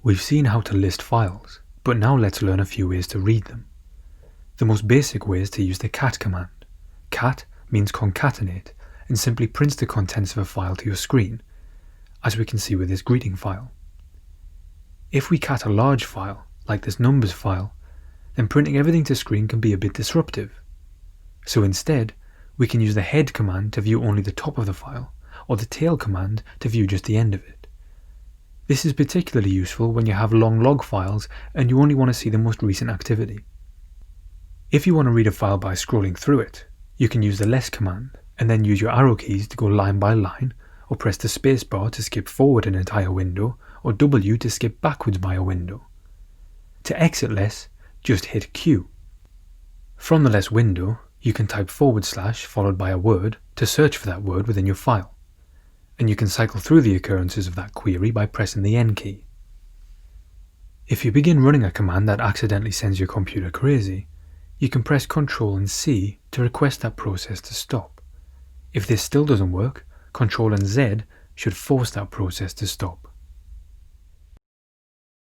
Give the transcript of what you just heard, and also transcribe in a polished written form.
We've seen how to list files, but now let's learn a few ways to read them. The most basic way is to use the cat command. Cat means concatenate and simply prints the contents of a file to your screen, as we can see with this greeting file. If we cat a large file, like this numbers file, then printing everything to screen can be a bit disruptive. So instead, we can use the head command to view only the top of the file, or the tail command to view just the end of it. This is particularly useful when you have long log files and you only want to see the most recent activity. If you want to read a file by scrolling through it, you can use the less command and then use your arrow keys to go line by line, or press the spacebar to skip forward an entire window, or W to skip backwards by a window. To exit less, just hit Q. From the less window, you can type / followed by a word to search for that word within your file, and you can cycle through the occurrences of that query by pressing the N key. If you begin running a command that accidentally sends your computer crazy, you can press Ctrl and C to request that process to stop. If this still doesn't work, Ctrl and Z should force that process to stop.